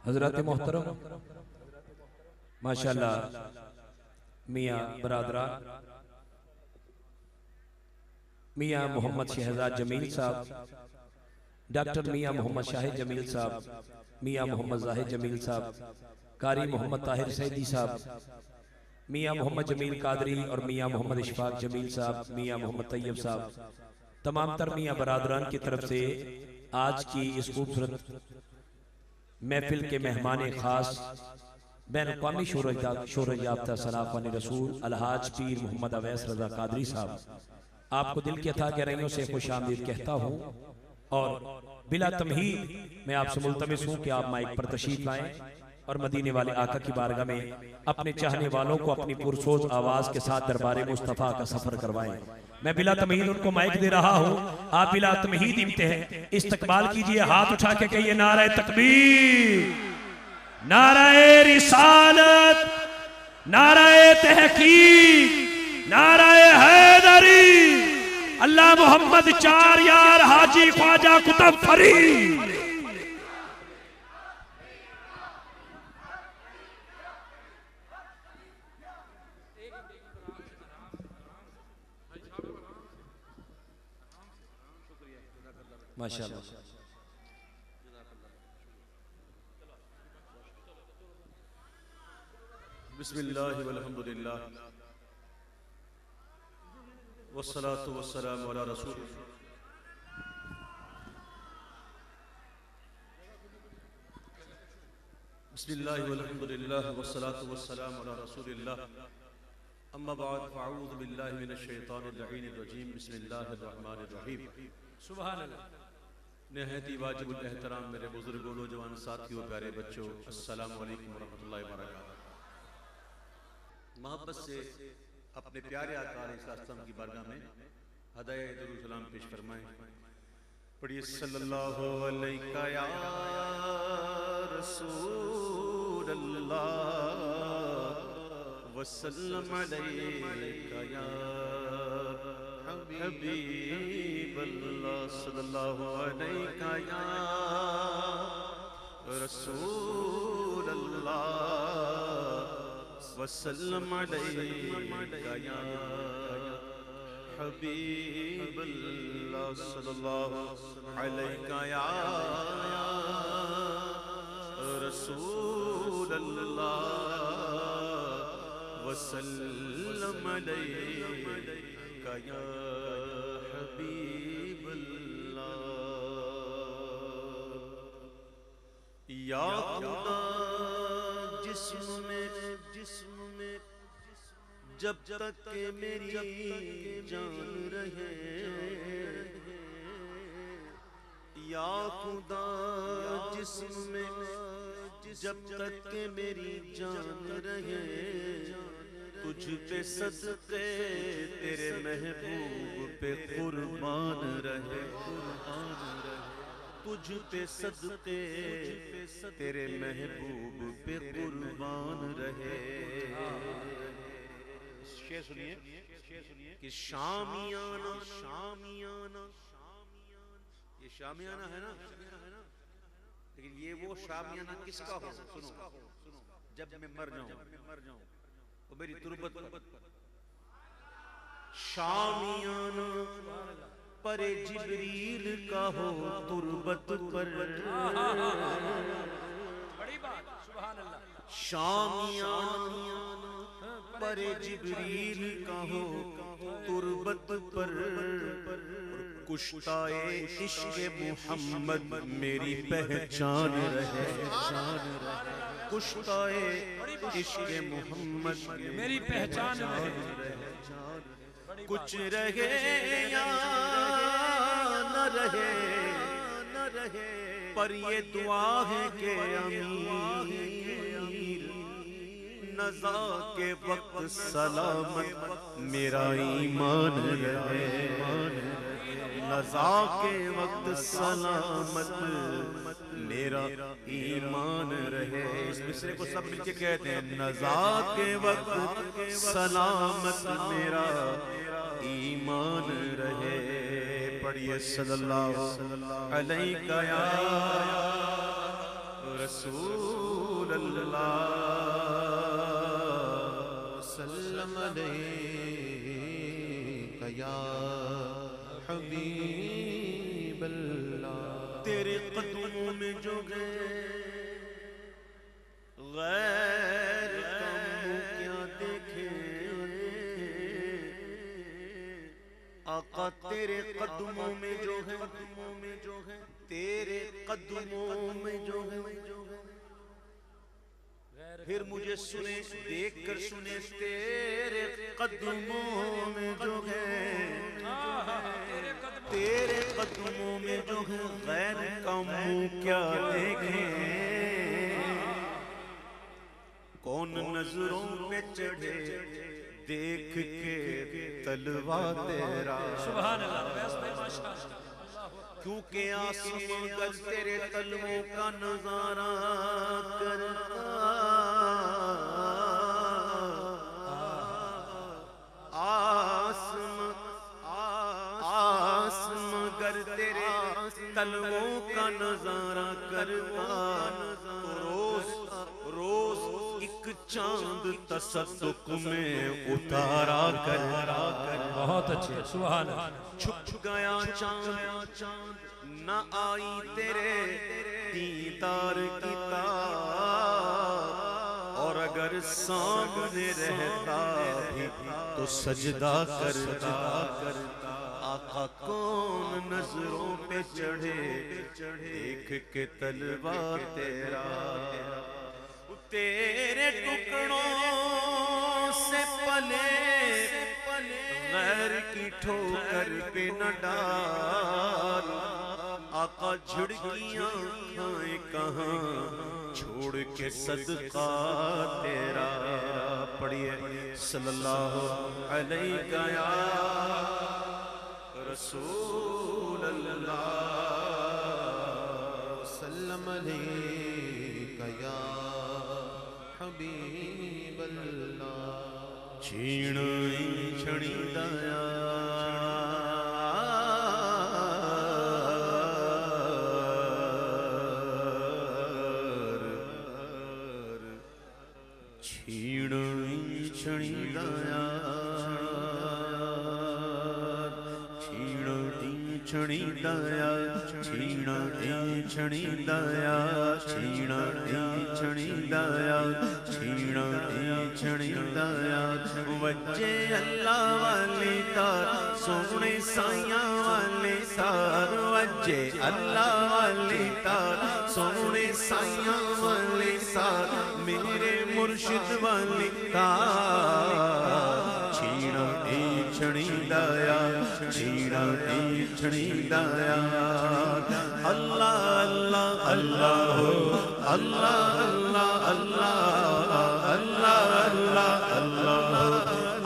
حضرات محترم ماشاءاللہ میاں برادران میاں محمد شہزاد جمیل صاحب، ڈاکٹر میاں محمد شاہد جمیل صاحب، میاں محمد زاہد جمیل صاحب، قاری محمد طاہر سیدی صاحب، میاں محمد جمیل قادری اور میاں محمد اشفاق جمیل صاحب، میاں محمد طیب صاحب، تمام تر میاں برادران کی طرف سے آج کی اس خوبصورت محفل کے مہمان خاص بین الاقوامی شہرت یافتہ سلاف رسول الحاج پیر محمد اویس رضا قادری صاحب، آپ کو دل کی عطا گہرائیوں سے خوش آمدید کہتا ہوں اور بلا تمہید میں آپ سے ملتمس ہوں کہ آپ مائک پر تشریف لائیں اور مدینے والے آقا کی بارگاہ میں اپنے چاہنے والوں کو اپنی پرسوز آواز کے ساتھ دربار مصطفیٰ کا سفر کروائیں۔ میں بلا تمہید ان کو مائک دے رہا ہوں، آپ بلا تمہید استقبال کیجئے، ہاتھ اٹھا کے کہیے نعرہ تکبیر، نعرہ رسالت، نعرہ تحقیق، نعرہ حیدری، اللہ محمد چار یار حاجی خواجہ قطب فرید۔ ماشاءاللہ بسم اللہ والحمدللہ والصلاة والسلام علی رسول بسم اللہ والحمدللہ والصلاة والسلام علی رسول اللہ اما بعد فاعوذ باللہ من الشیطان اللعین الرجیم بسم اللہ الرحمن الرحیم۔ سبحان اللہ۔ نہایت ہی واجب الاحترام میرے بزرگوں، نوجوان ساتھیوں، پیارے بچوں، السلام علیکم ورحمۃ اللہ وبرکاتہ۔ محبت سے اپنے پیارے آقا علیہ السلام کی بارگاہ میں ہدایہ درود سلام پیش فرمائیں۔ پڑھیے صلی اللہ علیہ یا رسول اللہ وسلم علیہ یا حبیب اللہ صلی اللہ علیہ یا رسول اللہ وسلم علیہ یا حبیب اللہ صلی اللہ علیہ یا رسول اللہ وسلم علیہ یا حبیب اللہ۔ یا خدا جسم میں جب تک کہ میری جان رہے، یا خدا جسم میں جب تک کہ میری جان رہے، تجھ پہ صدقے تیرے محبوب پہ قربان رہے، تجھ پہ صدقے تیرے محبوب پہ قربان رہے۔ شعر سنیے کہ شامیانہ یہ شامیانہ ہے نا، لیکن یہ وہ شامیانہ کس کا ہو؟ سنو، جب میں مر جاؤں وہ میری تربت پر شامیانہ پر جبریل کا ہو تربت پر، شامیانہ پر جبریل کا ہو تربت پر، کشتائے عشق محمد میری پہچان رہے، کشتائے عشق محمد میری پہچان رہے، کچھ رہے یا نہ رہے، پر یہ دعا ہے کہ امیر نزا کے وقت سلامت میرا ایمان رہے، نزا کے وقت سلامت میرا ایمان رہے۔ اس مصرے کو سب مل کے کہتے ہیں، نزا کے وقت سلامت میرا ایمان رہے۔ پڑھیے صلی اللہ علیہ یا رسول اللہ سلم علیک یا حبیب اللہ تیرے قدموں میں جو گئے غیر کا منہ کیا دیکھے آقا تیرے قدموں میں جو ہے تیرے قدموں میں جو ہے پھر مجھے سنے دیکھ کر سنے تیرے قدموں میں جو ہے تیرے قدموں میں جو ہے غیر کا منہ کیا دیکھیں کون نظروں پہ چڑھے دیکھ کے تلوا تیرا سبحان اللہ ماشاء اللہ کیونکہ آسمان گر تیرے تلووں کا نظارہ کرتا آسمان گر تیرے تلووں کا نظارہ کرتا روز ایک چاند تصدق میں اتارا کر بہت اچھے سبحان اللہ چھپ گیا چاند نہ آئی تیرے دیدار کی تاب اور اگر سامنے رہتا بھی تو سجدہ کرتا آقا کون نظروں پہ چڑھے دیکھ کے تلوا تیرا تیرے ٹکڑوں سے پلے غیر کی ٹھوکر پہ نہ ڈال آقا جھڑکیاں کھائیں کہاں چھوڑ کے صدقہ تیرا پڑھیے صلی اللہ علیہ یا رسول اللہ سلم علیہ یا حبیب اللہ چھینی چھڑی دایا چھینی چھڑی دایا چھڑی دایا چھینی چھڑی دایا چھینی چھڑی دایا چھینی چھڑی دایا وجے اللہ والی تار سونے سائیاں والی تار وجے اللہ والی تار سونے سائیاں والی تار میرے مرشد والی تار چھینی چھڑی دایا چھینی چھڑی دایا اللہ اللہ اللہ اللہ اللہ اللہ اللہ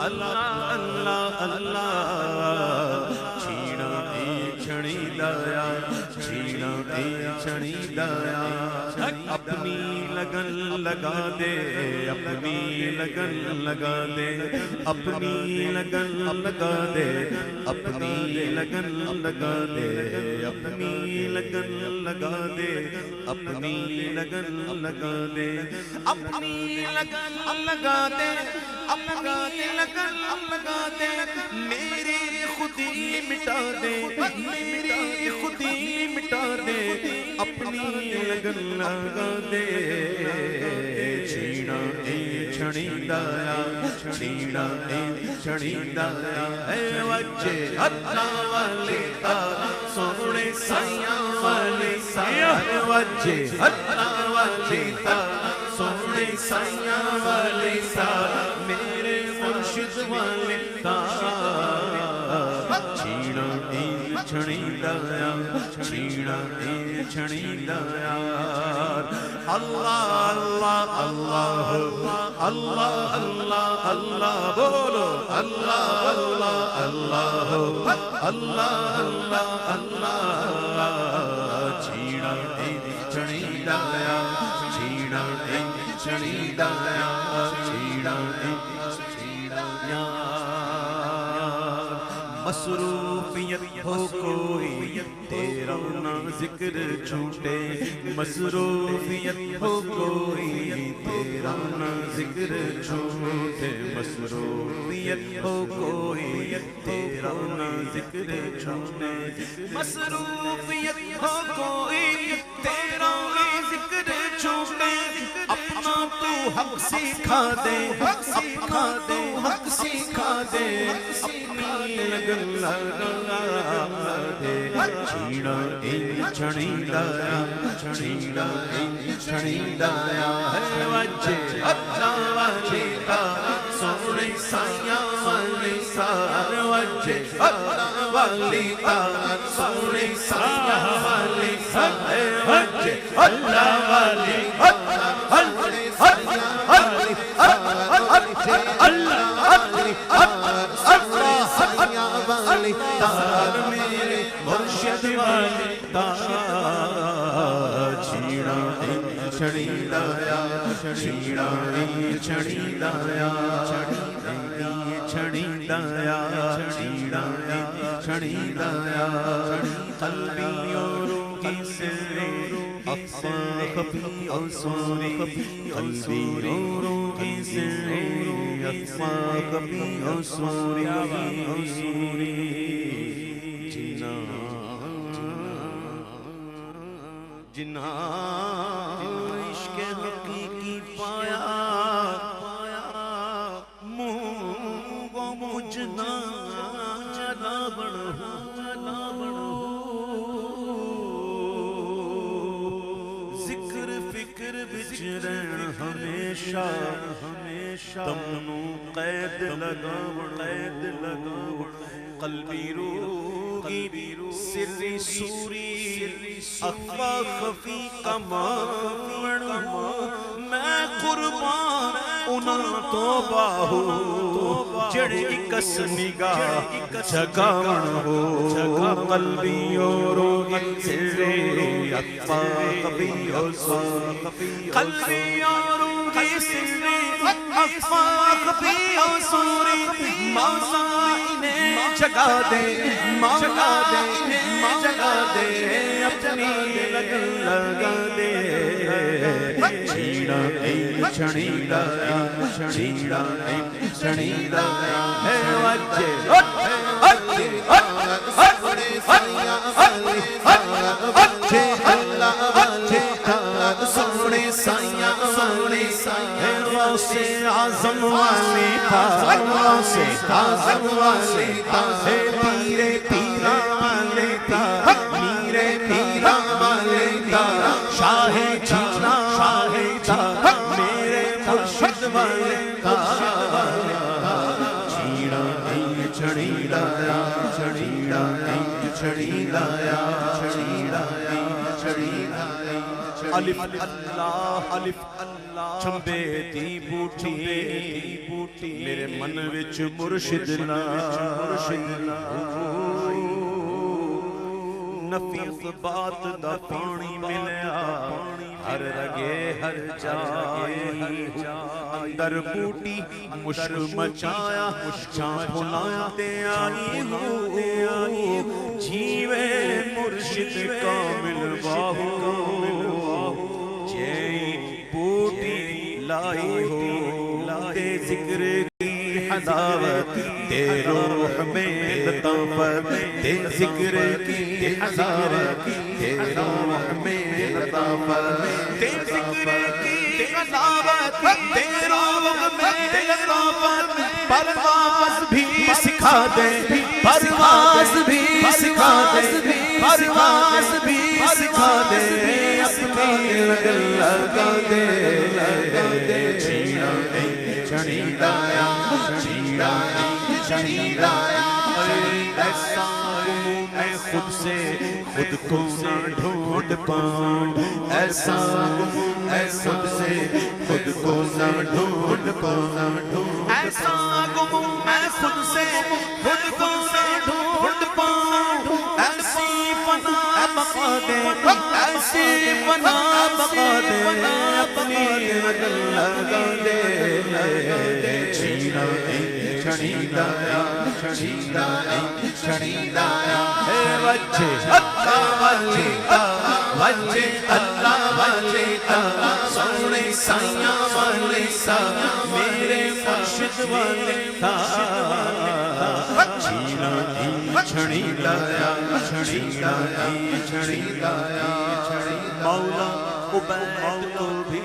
اللہ اللہ اللہ چھینی چھڑی دایا چھینی چھڑی دایا اپنی لگن لگا دے اپنی لگن لگا دے اپنی لگن لگا دے اپنی لگن لگا دے اپنی لگن لگا دے اپنی لگن لگا دے اپنی لگن لگا دے اپنی لگن لگا دے میری خودی مٹا دے میری خودی مٹا دے اپنی لگن لگا دے چھینی چھڑی دایا چھینی چھڑی دایا اے وجہ اللہ والی تار سونے سائیاں والی تار وجہ اللہ والی تار سونے سائیاں والی تار میرے مرشد والی تار چھینی چھڑی دایا چھینی چھڑی دایا اللہ اللہ اللہ اللہ اللہ اللہ بولو اللہ اللہ اللہ اللہ اللہ اللہ چھینی چھڑی دایا چھینی چھڑی دایا چھینی چھڑی دایا مصروفیت ہو کوئی تیرا نہ ذکر چھوٹے مصروفیت ہو کوئی تیرا نہ ذکر چھوٹے مصروفیت ہو کوئی تیرا نہ ذکر چھوٹے مصروفیت ہو کوئی تیرا نہ ذکر چھوٹے اپنا تو حق سکھا دے اپنا تو حق سکھا دے اپنی لگن لگا دے چھیڑا چھڑی لایا چھیڑا چھڑی لایا وجہ اللہ والی تا سونے سایہ والی سار وجہ اللہ والی تا سونے سایہ والی سار وجہ اللہ والی تار میرے مرشد والی تار چھیڑا چھڑی لایا چھیڑا چھڑی لایا چھڑی لایا چھیڑا چھڑی لایا قلبی اور روحی سے اخفا خفی اور سوری قلبی اور روحی سے اخفا خفی اور سوری جنہا عشق حقیقی پایا منہ و مجھنا جلا بڑھو ذکر فکر بچ رہن ہمیشہ تمنو قید لگا قلبی روحی سری سوری اخفا خفی کمان میں قربان انہاں تو باہو جڑے کس نگاہ جگاون ہو قلبی اور روحی سری اخفا خفی قلبی اور روحی سری اخفا خفی سوری مولا انہیں جگا دے مولا انہیں جگا دے اپنی لگن لگا دے چھیڑا چھڑی لایا چھیڑا چھڑی لایا ہے وجہ اللہ وجہ سونے سائیاں سونے سائیاں غوثِ اعظم والی تا غوثِ اعظم والی تا پیرے پیرا والی تا میرے پیرا والی تا شاہ چھینا تا میرے مرشد والی تا چھیڑا چھڑی لایا چھڑیڑا چھڑی لایا چھڑیڑا چھڑی لایا الف اللہ چمبے دی بوٹی میرے من وچ مرشد لا نفیس بات دا پانی ملیا ہر رگے ہر جائے اندر بوٹی مشک مچایا چاں بھلایا تے آئی ہو جیوے مرشد کامل باہو بوٹی لائی ہو تے ذکر کی حلاوت تے روح میں لطافت تے ذکر کی حلاوت تے روح میں لطافت تے ذکر کی حلاوت تے روح میں لطافت پرواز بھی سکھا دے پرواز بھی سکھا دے پرواز بھی سکھا دے اپنی لگن لگا دے چھیڑا چھڑی لایا چھیڑا چھڑی لایا ایسا میں خود سے خود کو نہ ڈھونڈ پاؤں ایسا خود سے خود کو نہ ڈھونڈ پاؤں ایسا میں خود سے خود کو نہ ڈھونڈ پاؤں ایسی فنا بقا دے ایسی فنا بقا دے اپنی لگن لگا دے چھیڑا چھڑی لایا سونے سائیاں والے سا میرے مرشد والے تھا چھینا چھڑی لایا چھڑی لایا چھڑی لایا مولا عبید کو بھی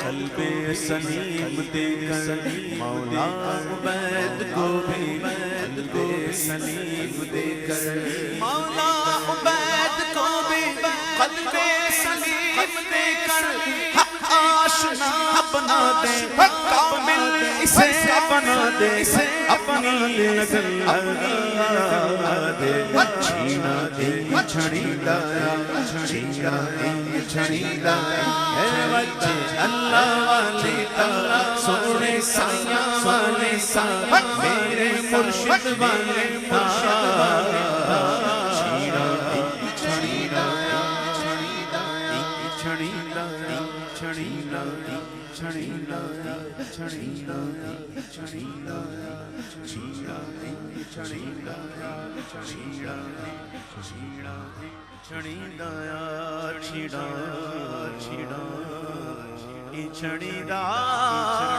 قلب سلیم دے کر مولا عبید کو بھی قلب سلیم دے کر مولا عبید کو بھی قلب سلیم دے کر حق آشنا بنا دے کامل اسے بنا دے اپنی نظر لگا دے چھینا دے چھڑی لایا چھڑی چھڑی لایا اے وجہ اللہ والے تا سونے سایاں والے سا میرے مرشد والے تا چھینا چھڑی لایا چھڑی لایا چھڑی لایا چھڑی لایا چھڑی لایا چھڑی لایا چھڑی لایا چھڑی لایا چھڑی لایا چھڑی لایا